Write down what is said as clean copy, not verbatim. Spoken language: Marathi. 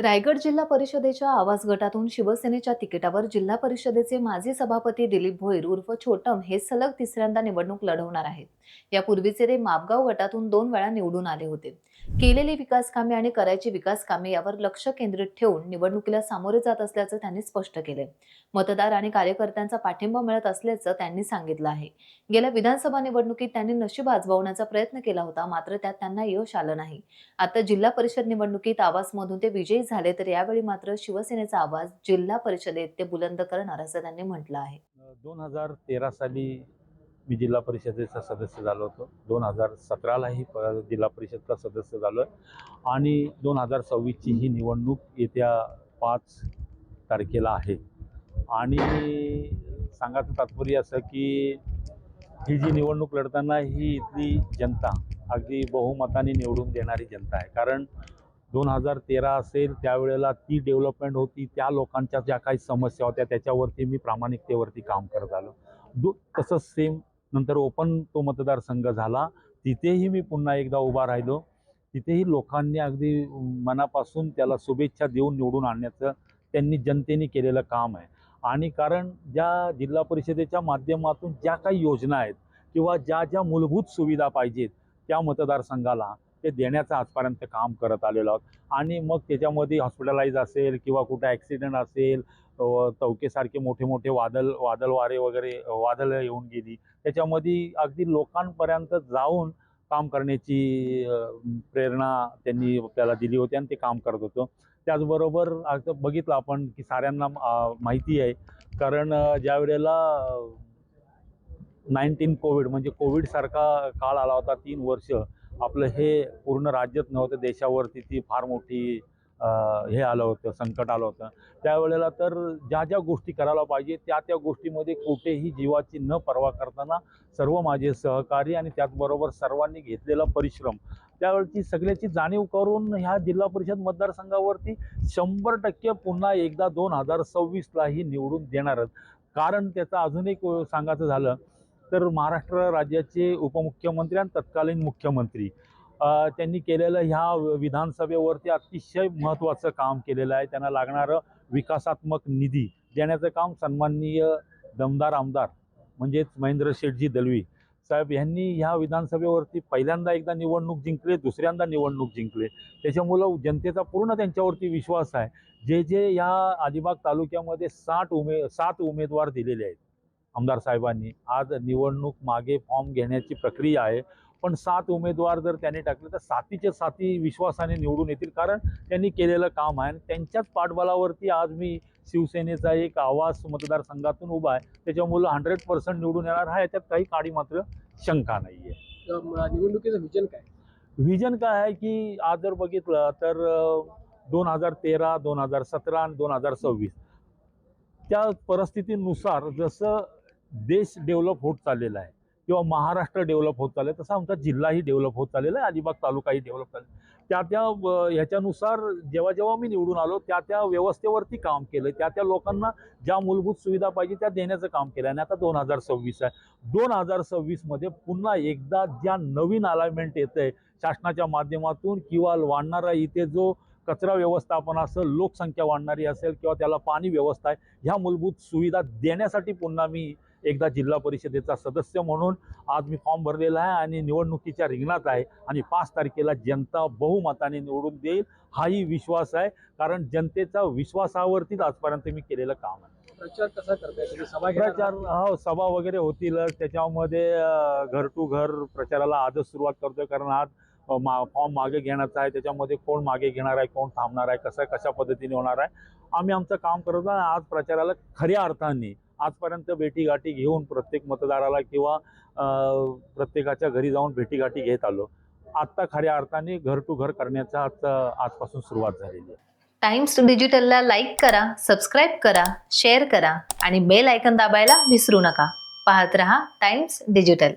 रायगड जिल्हा परिषदेच्या आवास गटातून शिवसेनेच्या तिकिटावर जिल्हा परिषदेचे माजी सभापती दिलीप भोईर उर्फ छोटम हे सलग तिसऱ्यांदा निवडणूक लढवणार आहेत। यापूर्वीचे ते मापगाव गटातून 2 वेळा निवडून आले होते। केलेली विकास कामे आणि करायची विकास कामे यावर लक्ष केंद्रित ठेवून निवडणुकीला सामोरे जात असल्याचं त्यांनी स्पष्ट केले। मतदार आणि कार्यकर्त्यांचा पाठिंबा मिळत असल्याचं त्यांनी सांगितलं आहे। गेल्या विधानसभा निवडणुकीत त्यांनी नशीब आजमावण्याचा प्रयत्न केला होता, मात्र त्यात त्यांना यश आलं नाही। आता जिल्हा परिषद निवडणुकीत आवाजमधून ते विजयी झाले, तर यावेळी मात्र शिवसेनेचा आवाज जिल्हा परिषदेत ते बुलंद करणार असं त्यांनी म्हटलं आहे। 2013 साली मी जिल्हा परिषदेचा सदस्य झालो होतो। 2017लाही जिल्हा परिषदचा सदस्य झालो आणि 2026ची ही निवडणूक येत्या 5 तारखेला आहे। आणि सांगायचं तात्पर्य असं की ही जी निवडणूक लढताना ही इथली जनता अगदी बहुमताने निवडून देणारी जनता आहे। कारण 2013 असेल त्यावेळेला ती डेव्हलपमेंट होती, त्या लोकांच्या ज्या काही समस्या होत्या त्याच्यावरती मी प्रामाणिकतेवरती काम करत आलो। तसंच सेम नंतर ओपन तो मतदारसंघ झाला, तिथेही मी पुन्हा एकदा उभा राहिलो। तिथेही लोकांनी अगदी मनापासून त्याला शुभेच्छा देऊन निवडून आणण्याचं त्यांनी जनतेने केलेलं काम आहे। आणि कारण ज्या जिल्हा परिषदेच्या माध्यमातून ज्या काही योजना आहेत किंवा ज्या ज्या मूलभूत सुविधा पाहिजेत त्या मतदारसंघाला ते देण्याचं आजपर्यंत काम करत आलेलो आहोत। आणि मग त्याच्यामध्ये हॉस्पिटलाइज असेल किंवा कुठे ॲक्सिडेंट असेल, तौकेसारखे मोठे मोठे वादळ वारे वगैरे वादळ येऊन गेली, त्याच्यामध्ये अगदी लोकांपर्यंत जाऊन काम करण्याची प्रेरणा त्यांनी आपल्याला दिली होती आणि ते काम करत होतो। त्याचबरोबर आता बघितलं आपण की साऱ्यांना माहिती आहे, कारण ज्या वेळेला 19 कोविड म्हणजे कोविडसारखा काळ आला होता, 3 वर्ष आपलं हे पूर्ण राज्यच नव्हतं, देशावरती ती फार मोठी हे आलं होतं, संकट आलं होतं। त्यावेळेला तर ज्या ज्या गोष्टी करायला पाहिजे त्या त्या गोष्टीमध्ये कुठेही जीवाची न पर्वा करताना सर्व माझे सहकारी आणि त्याचबरोबर सर्वांनी घेतलेला परिश्रम, त्यावेळची सगळ्याची जाणीव करून ह्या जिल्हा परिषद मतदारसंघावरती 100% पुन्हा एकदा 2026लाही निवडून देणारच। कारण त्याचं अजून एक सांगायचं झालं तर महाराष्ट्र राज्याचे उपमुख्यमंत्री आणि तत्कालीन मुख्यमंत्री त्यांनी केलेलं ह्या विधानसभेवरती अतिशय महत्त्वाचं काम केलेलं आहे। त्यांना लागणारं विकासात्मक निधी देण्याचं काम सन्माननीय दमदार आमदार म्हणजेच महेंद्र शेठजी दलवी साहेब यांनी ह्या विधानसभेवरती पहिल्यांदा एकदा निवडणूक जिंकले, दुसऱ्यांदा निवडणूक जिंकले। त्याच्यामुळं जनतेचा पूर्ण त्यांच्यावरती विश्वास आहे। जे या अलिबाग तालुक्यामध्ये 7 उमेदवार दिलेले आहेत आमदार साहेबांनी, आज निवडणूक मागे फॉर्म घेण्याची प्रक्रिया आहे, पण 7 उमेदवार जर त्यांनी टाकले तर 7च्या 7 विश्वासाने निवडून येतील। कारण त्यांनी केलेलं काम आहे आणि त्यांच्याच पाठबळावरती आज मी शिवसेनेचा एक आवाज मतदारसंघातून उभा आहे। त्याच्यामुळं 100% निवडून येणार आहे, याच्यात काही काडी मात्र शंका नाही आहे। निवडणुकीचं विजन काय? व्हिजन काय आहे की आज जर बघितलं तर 2013, 2017 आणि 2026 त्या परिस्थितीनुसार जसं देश डेव्हलप होत चाललेला आहे किंवा महाराष्ट्र डेव्हलप होत चाललं आहे, तसा आमचा जिल्हाही डेव्हलप होत चाललेला आहे, अलिबाग तालुकाही डेव्हलप झालेला आहे। त्या ह्याच्यानुसार जेव्हा जेव्हा मी निवडून आलो त्या व्यवस्थेवरती काम केलं, त्या लोकांना ज्या मूलभूत सुविधा पाहिजे त्या देण्याचं काम केलं। आणि आता 2026 आहे, 2026मध्ये पुन्हा एकदा ज्या नवीन अलाइनमेंट येतं आहे शासनाच्या माध्यमातून किंवा वाढणारा इथे जो कचरा व्यवस्थापन असेल, लोकसंख्या वाढणारी असेल किंवा त्याला पाणी व्यवस्था आहे, ह्या मूलभूत सुविधा देण्यासाठी पुन्हा मी एकदा जिल्हा परिषदेचा सदस्य म्हणून आज मी फॉर्म भरलेला आहे आणि निवडणुकीच्या रिंगणात आहे। आणि 5 तारखेला जनता बहुमताने निवडून देईल हाही विश्वास आहे, कारण जनतेचा विश्वासावरतीच आजपर्यंत मी केलेलं काम आहे। प्रचार कसा करताय तुम्ही? सभा घेणार प्रचार आहात? सभा वगैरे होतीलच, त्याच्यामध्ये घर टू घर प्रचाराला आजच सुरुवात करतोय। कारण आज फॉर्म मागे घेण्याचा आहे, त्याच्यामध्ये कोण मागे घेणार आहे, कोण थांबणार आहे, कशा पद्धतीने होणार आहे, आम्ही आमचं काम करत आहे। आज प्रचाराला खऱ्या अर्थाने आजपर्यंत भेटीगाठी घेऊन प्रत्येक मतदाराला किंवा प्रत्येकाच्या घरी जाऊन भेटीगाठी घेत आलो। आत्ता खऱ्या अर्थाने घर टू घर करण्याचा आजपासून सुरुवात झालेली आहे। टाइम्स डिजिटलला लाईक करा, सबस्क्राईब करा, शेअर करा आणि बेल आयकॉन दाबायला विसरू नका। पाहत रहा टाइम्स डिजिटल।